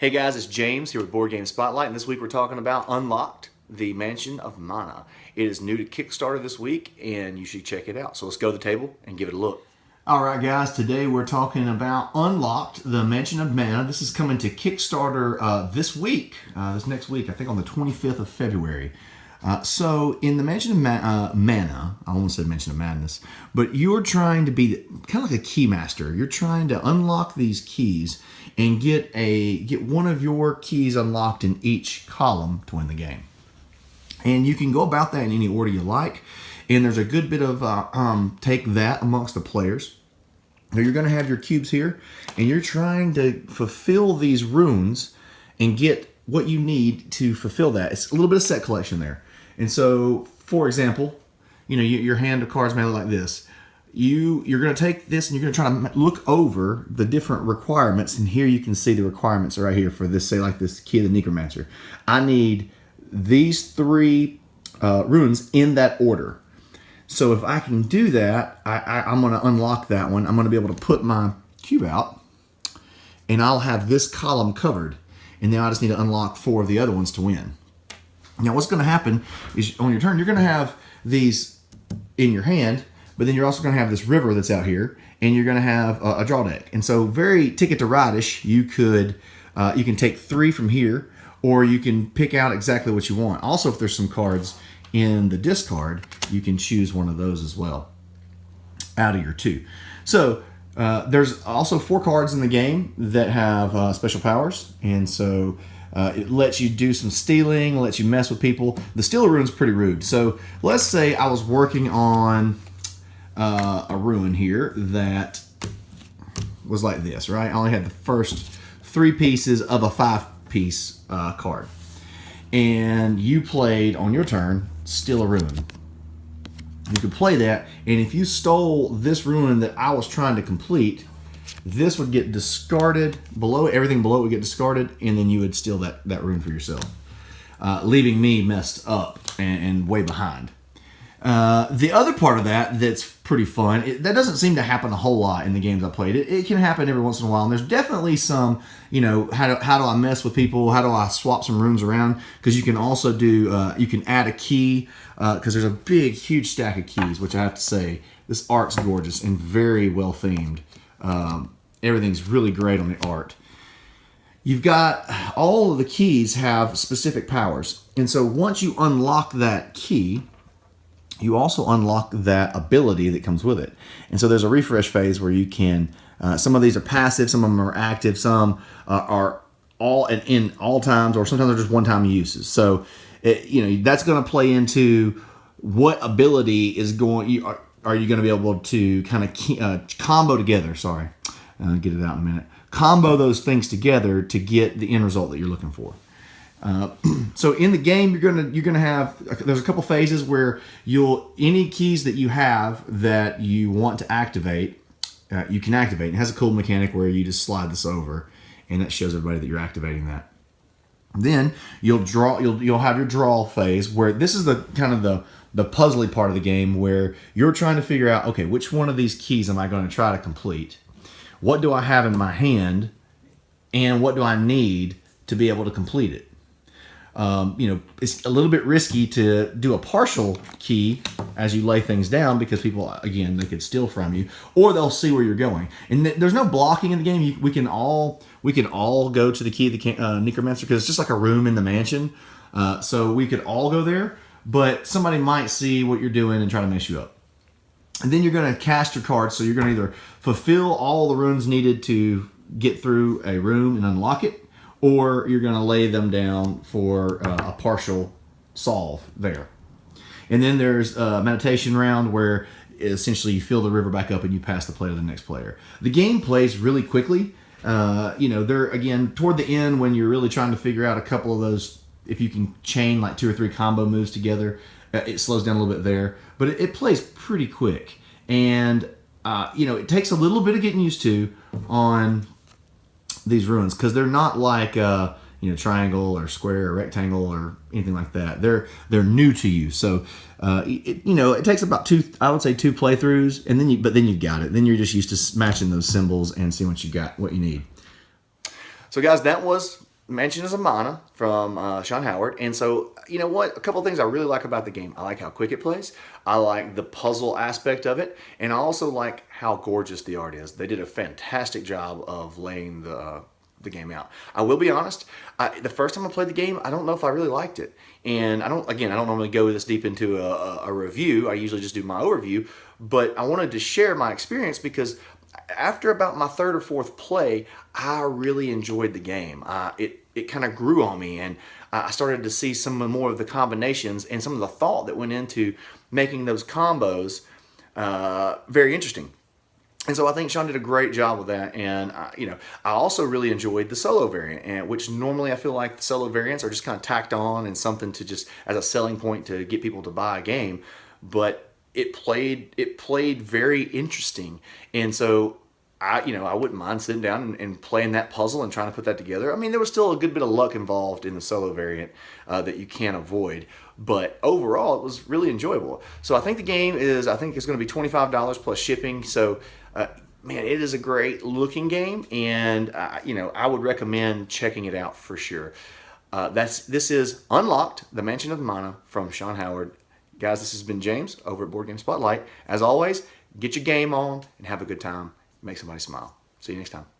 Hey guys, it's James here with Board Game Spotlight, and this week we're talking about Unlocked, the Mansion of Mana. It is new to Kickstarter this week, and you should check it out. So let's go to the table and give it a look. All right, guys, today we're talking about Unlocked, the Mansion of Mana. This is coming to Kickstarter this week, this next week, I think on the 25th of February. So in the Mansion of Mana, I almost said Mansion of Madness, but you're trying to be kind of like a key master. You're trying to unlock these keys and get one of your keys unlocked in each column to win the game. And you can go about that in any order you like. And there's a good bit of take that amongst the players. Now you're going to have your cubes here, and you're trying to fulfill these runes and get what you need to fulfill that. It's a little bit of set collection there. And so, for example, your hand of cards may look like this. You're going to take this and you're going to try to look over the different requirements, and here you can see the requirements right here for this, say like this Key of the Necromancer. I need these three runes in that order. So if I can do that, I'm going to unlock that one. I'm going to be able to put my cube out, and I'll have this column covered. And now I just need to unlock 4 of the other ones to win. Now what's going to happen is on your turn, you're going to have these in your hand, but then you're also going to have this river that's out here, and you're going to have a draw deck. And so very Ticket to Ride-ish, you can take 3 from here, or you can pick out exactly what you want. Also, if there's some cards in the discard, you can choose one of those as well out of your 2. So there's also 4 cards in the game that have special powers, and so it lets you do some stealing, lets you mess with people. The Steal Rune's pretty rude. So let's say I was working on a rune here that was like this, right? I only had the first 3 pieces of a 5-piece card. And you played on your turn, Steal a Rune. You could play that, and if you stole this rune that I was trying to complete, this would get discarded below, everything below it would get discarded, and then you would steal that rune for yourself, leaving me messed up and way behind. The other part of that's pretty fun, that doesn't seem to happen a whole lot in the games I played. It can happen every once in a while, and there's definitely some, how do I mess with people? How do I swap some runes around? Because you can also do, you can add a key, because there's a big, huge stack of keys, which I have to say, this art's gorgeous and very well themed. Everything's really great on the art. You've got, all of the keys have specific powers, and so once you unlock that key, you also unlock that ability that comes with it. And so there's a refresh phase where you can, some of these are passive, some of them are active, some are all in all times, or sometimes they're just one-time uses. So, that's going to play into what ability is going, are you going to be able to kind of combo together, sorry, get it out in a minute, combo those things together to get the end result that you're looking for. So in the game, you're gonna have, there's a couple phases where any keys that you have that you want to activate, you can activate. It has a cool mechanic where you just slide this over, and that shows everybody that you're activating that. Then you'll have your draw phase, where this is the kind of the puzzly part of the game, where you're trying to figure out, okay, which one of these keys am I going to try to complete? What do I have in my hand, and what do I need to be able to complete it? It's a little bit risky to do a partial key as you lay things down, because people, again, they could steal from you, or they'll see where you're going. And there's no blocking in the game. We can all go to the Key of the Necromancer, because it's just like a room in the mansion. So we could all go there, but somebody might see what you're doing and try to mess you up. And then you're going to cast your cards. So you're going to either fulfill all the runes needed to get through a room and unlock it, or you're going to lay them down for a partial solve there. And then there's a meditation round where essentially you fill the river back up and you pass the play to the next player. The game plays really quickly. They're, again, toward the end, when you're really trying to figure out a couple of those, if you can chain like 2 or 3 combo moves together, it slows down a little bit there. But it plays pretty quick. And, it takes a little bit of getting used to on these runes, because they're not like triangle or square or rectangle or anything like that. They're new to you, so it takes about 2 playthroughs, and then you've got it. Then you're just used to matching those symbols and seeing what you need. So guys, that was Mansion is a Mana from Sean Howard. And so, you know what? A couple things I really like about the game. I like how quick it plays. I like the puzzle aspect of it. And I also like how gorgeous the art is. They did a fantastic job of laying the game out. I will be honest, the first time I played the game, I don't know if I really liked it. And I don't normally go this deep into a review. I usually just do my overview. But I wanted to share my experience because after about my third or fourth play, I really enjoyed the game. It kind of grew on me, and I started to see some more of the combinations and some of the thought that went into making those combos very interesting. And so I think Sean did a great job with that, and I also really enjoyed the solo variant, and which normally I feel like the solo variants are just kind of tacked on and something to just as a selling point to get people to buy a game, but it played very interesting, and so I wouldn't mind sitting down and playing that puzzle and trying to put that together. I mean, there was still a good bit of luck involved in the solo variant that you can't avoid, but overall it was really enjoyable. So I think the game is going to be $25 plus shipping. So man, it is a great looking game, and I would recommend checking it out for sure. This is Unlocked, the Mansion of Mana from Sean Howard. Guys, this has been James over at Board Game Spotlight. As always, get your game on and have a good time. Make somebody smile. See you next time.